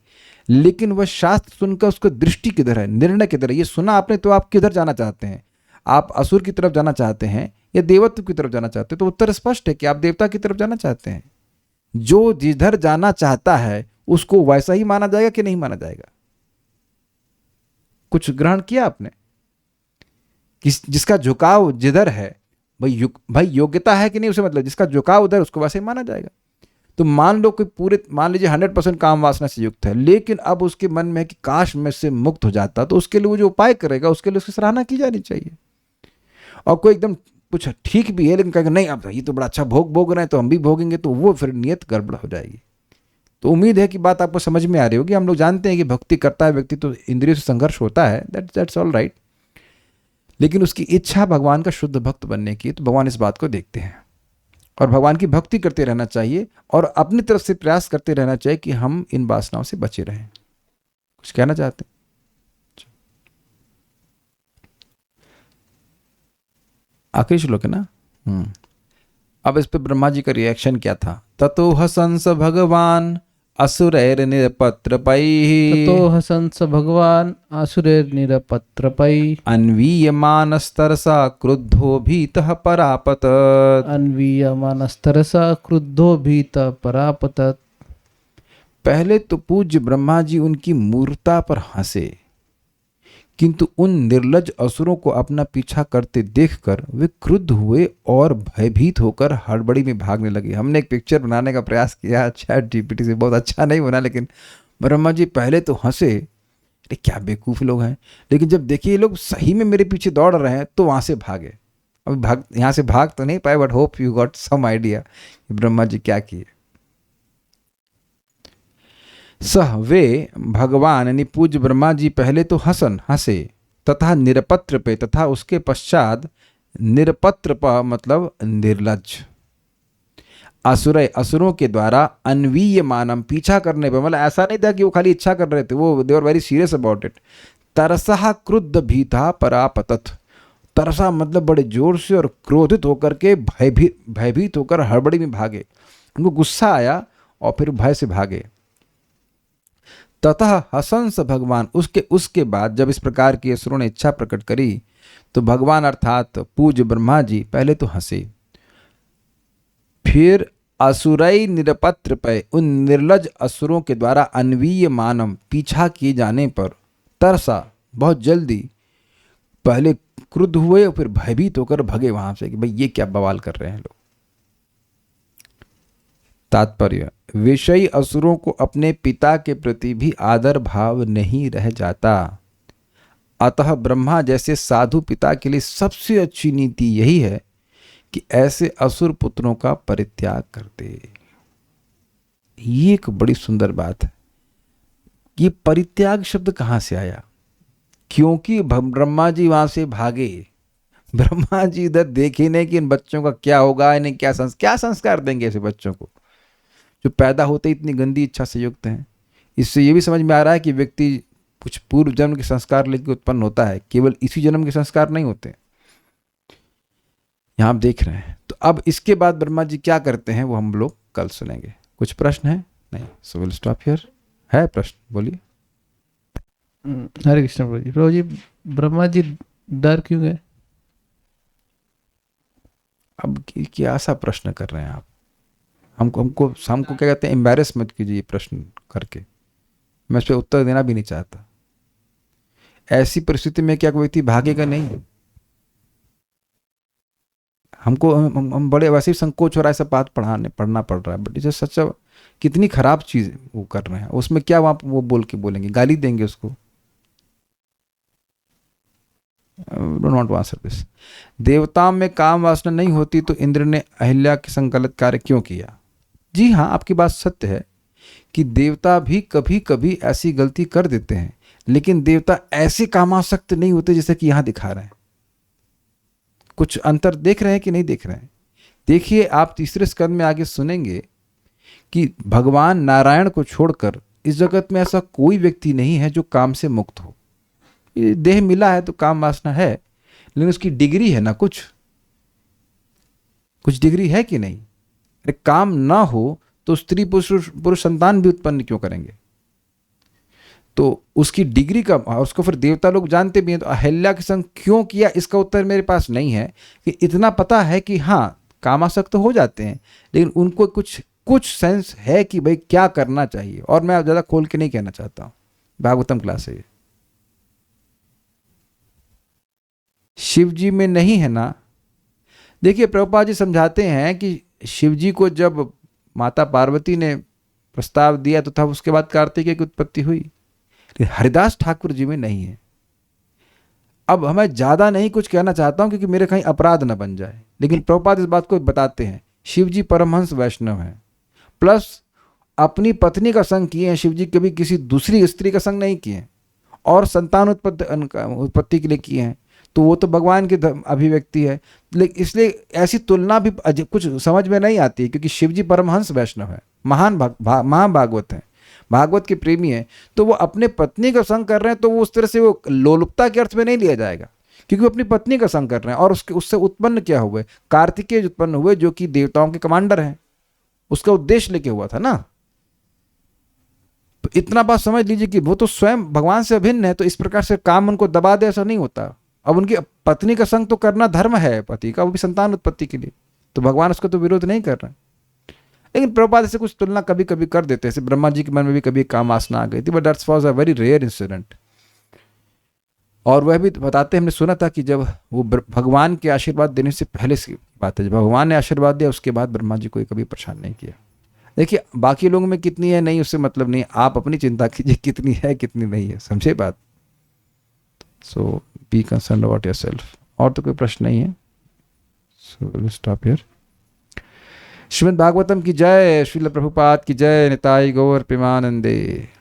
लेकिन वह शास्त्र सुनकर उसका दृष्टि किधर है, निर्णय किधर है? ये सुना आपने तो आप किधर जाना चाहते हैं? आप असुर की तरफ जाना चाहते हैं या देवत्व की तरफ जाना चाहते हैं? तो उत्तर स्पष्ट है कि आप देवता की तरफ जाना चाहते हैं। जो जिधर जाना चाहता है उसको वैसा ही माना जाएगा कि नहीं माना जाएगा? कुछ ग्रहण किया आपने? जिसका झुकाव जिधर है, भाई योग्यता है कि नहीं उसे, मतलब जिसका झुकाव उधर उसको वैसे ही माना जाएगा। तो मान लो कोई मान लीजिए 100% काम वासना से युक्त है, लेकिन अब उसके मन में है कि काश मैं से मुक्त हो जाता, तो उसके लिए वो जो उपाय करेगा उसके लिए उसकी सराहना की जानी चाहिए। और कोई एकदम कुछ ठीक भी है लेकिन कहेगा नहीं अब ये तो बड़ा अच्छा भोग रहे हैं तो हम भी भोगेंगे, तो वो फिर नियत गड़बड़ हो जाएगी। तो उम्मीद है कि बात आपको समझ में आ रही होगी। हम लोग जानते हैं कि भक्ति करता है व्यक्ति तो इंद्रियों से संघर्ष होता है, दैट्स ऑल राइट, लेकिन उसकी इच्छा भगवान का शुद्ध भक्त बनने की, तो भगवान इस बात को देखते हैं, और भगवान की भक्ति करते रहना चाहिए, और अपनी तरफ से प्रयास करते रहना चाहिए कि हम इन वासनाओं से बचे रहें। कुछ कहना चाहते हैं? आखिरी श्लोक है ना। अब इस पे ब्रह्मा जी का रिएक्शन क्या था? ततो हसंस भगवान असुरैर निरपत्रपैः, ततो हसंस भगवान आसुरेर निरपत्रपैः, अन्वीयमानस्तरसा क्रुद्धो भीतः परापतत्। अन्वीयमानस्तरसा क्रुद्धो भीतः परापतत्। पहले तो पूज्य ब्रह्मा जी उनकी मूर्खता पर हंसे, किंतु उन निर्लज असुरों को अपना पीछा करते देखकर वे क्रुद्ध हुए और भयभीत होकर हड़बड़ी में भागने लगे। हमने एक पिक्चर बनाने का प्रयास किया ChatGPT से, बहुत अच्छा नहीं बना, लेकिन ब्रह्मा जी पहले तो हंसे, अरे क्या बेवकूफ़ लोग हैं, लेकिन जब देखिए ये लोग सही में मेरे पीछे दौड़ रहे हैं तो वहाँ से भागे। अब यहाँ से भाग तो नहीं पाए, but hope you got some idea कि ब्रह्मा जी क्या किए। सह वे भगवान यानी पूज्य ब्रह्मा जी पहले तो हंसे तथा निरपत्र पे तथा उसके पश्चात निरपत्र प मतलब निर्लज असुरों के द्वारा अन्वीय मानम पीछा करने पर, मतलब ऐसा नहीं था कि वो खाली इच्छा कर रहे थे, वो they were very serious about it. तरसा क्रुद्ध भीता परापतत, तरसा मतलब बड़े जोर से और क्रोधित होकर के भयभीत होकर हड़बड़ी में भागे, उनको गुस्सा आया और फिर भय से भागे। ततः हसंस भगवान, उसके बाद जब इस प्रकार की असुरों ने इच्छा प्रकट करी तो भगवान अर्थात पूज्य ब्रह्मा जी पहले तो हंसे, फिर असुरई निरपत्र पे उन निर्लज असुरों के द्वारा अन्वीय मानम पीछा किए जाने पर तरसा बहुत जल्दी पहले क्रुद्ध हुए और फिर भयभीत होकर भगे वहां से कि भाई ये क्या बवाल कर रहे हैं लोग। तात्पर्य, विषयी असुरों को अपने पिता के प्रति भी आदर भाव नहीं रह जाता, अतः ब्रह्मा जैसे साधु पिता के लिए सबसे अच्छी नीति यही है कि ऐसे असुर पुत्रों का परित्याग कर दे। ये एक बड़ी सुंदर बात है। ये परित्याग शब्द कहां से आया? क्योंकि ब्रह्मा जी वहां से भागे, ब्रह्मा जी इधर देखे नहीं कि इन बच्चों का क्या होगा, इन्हें क्या संस्कार देंगे ऐसे बच्चों को जो पैदा होते ही इतनी गंदी इच्छा से युक्त हैं। इससे ये भी समझ में आ रहा है कि व्यक्ति कुछ पूर्व जन्म के संस्कार लेकर उत्पन्न होता है, केवल इसी जन्म के संस्कार नहीं होते, यहां आप देख रहे हैं। तो अब इसके बाद ब्रह्मा जी क्या करते हैं वो हम लोग कल सुनेंगे। कुछ प्रश्न है? नहीं, सो विल स्टॉप हियर। है प्रश्न? बोलिए। हरे कृष्ण प्रभु जी। प्रभु जी, ब्रह्मा जी डर क्यों गए? अब क्या सा प्रश्न कर रहे हैं आप? हमको क्या कहते हैं, एम्बैरेस मत कीजिए प्रश्न करके, मैं इस पर उत्तर देना भी नहीं चाहता। ऐसी परिस्थिति में क्या कोई व्यक्ति भागेगा नहीं? हमको हम बड़े वैसे ही संकोच हो रहा है, सब बात पढ़ना पड़ रहा है, बट इसे सच कितनी खराब चीज वो कर रहे हैं, उसमें क्या वो बोलेंगे, गाली देंगे उसको। Don't want to answer this. देवताओं में काम वासना नहीं होती तो इंद्र ने अहिल्या के संकलित कार्य क्यों किया? जी हाँ, आपकी बात सत्य है कि देवता भी कभी कभी ऐसी गलती कर देते हैं, लेकिन देवता ऐसे कामासक्त नहीं होते जैसे कि यहां दिखा रहे हैं। कुछ अंतर देख रहे हैं कि नहीं देख रहे हैं? देखिए, आप तीसरे स्कंद में आगे सुनेंगे कि भगवान नारायण को छोड़कर इस जगत में ऐसा कोई व्यक्ति नहीं है जो काम से मुक्त हो। ये देह मिला है तो काम वासना है, लेकिन उसकी डिग्री है ना, कुछ डिग्री है कि नहीं? अरे काम ना हो तो स्त्री पुरुष संतान भी उत्पन्न क्यों करेंगे? तो उसकी डिग्री का, उसको फिर देवता लोग जानते भी हैं। तो अहिल्या के संग क्यों किया, इसका उत्तर मेरे पास नहीं है। कि इतना पता है कि हाँ, कामासक्त तो हो जाते हैं, लेकिन उनको कुछ सेंस है कि भाई क्या करना चाहिए। और मैं ज़्यादा खोल के नहीं कहना चाहता हूँ, भागवतम क्लास है ये। शिव जी में नहीं है ना? देखिए, प्रभुपाद जी समझाते हैं कि शिव जी को जब माता पार्वती ने प्रस्ताव दिया तो था, उसके बाद कार्तिकेय की उत्पत्ति हुई, लेकिन हरिदास ठाकुर जी में नहीं है। अब हमें ज़्यादा नहीं कुछ कहना चाहता हूं क्योंकि मेरे कहीं अपराध न बन जाए, लेकिन प्रभुपाद इस बात को बताते हैं। शिव जी परमहंस वैष्णव हैं, प्लस अपनी पत्नी का संग किए हैं। शिव जी कभी किसी दूसरी स्त्री का संग नहीं किए, और संतान उत्पत्ति के लिए किए हैं, तो वो तो भगवान की अभिव्यक्ति है। लेकिन इसलिए ऐसी तुलना भी कुछ समझ में नहीं आती, क्योंकि शिव जी परमहंस वैष्णव है, महान महाभागवत हैं, भागवत के प्रेमी हैं। तो वो अपने पत्नी का संग कर रहे हैं, तो वो उस तरह से वो लोलुपता के अर्थ में नहीं लिया जाएगा, क्योंकि वो अपनी पत्नी का संग कर रहे हैं। और उससे उत्पन्न क्या हुए? कार्तिकेय उत्पन्न हुए, जो कि देवताओं के कमांडर हैं। उसका उद्देश्य लेके हुआ था ना। तो इतना बात समझ लीजिए कि वो तो स्वयं भगवान से अभिन्न है, तो इस प्रकार से काम उनको दबा दे, ऐसा नहीं होता। अब उनकी पत्नी का संग तो करना धर्म है पति का, वो भी संतान उत्पत्ति के लिए, तो भगवान उसका तो विरोध नहीं कर रहे हैं। लेकिन प्रभुपाद से कुछ तुलना कभी कभी कर देते हैं। ब्रह्मा जी के मन में भी कभी काम वासना आ गई थी, but that's was a very rare incident. और वह भी बताते, हमने सुना था कि जब वो भगवान के आशीर्वाद देने से पहले की बात है, जब भगवान ने आशीर्वाद दिया उसके बाद ब्रह्मा जी को कभी परेशान नहीं किया। देखिए, बाकी लोगों में कितनी है नहीं उससे मतलब नहीं, आप अपनी चिंता कीजिए कितनी है कितनी नहीं है, समझे बात। सो बी कंसर्न अबाउट योरसेल्फ। और तो कोई प्रश्न नहीं है, so will stop here. Shrimad Bhagavatam की जय, श्रील प्रभुपाद की जय, निताई गौर प्रेमानंदे।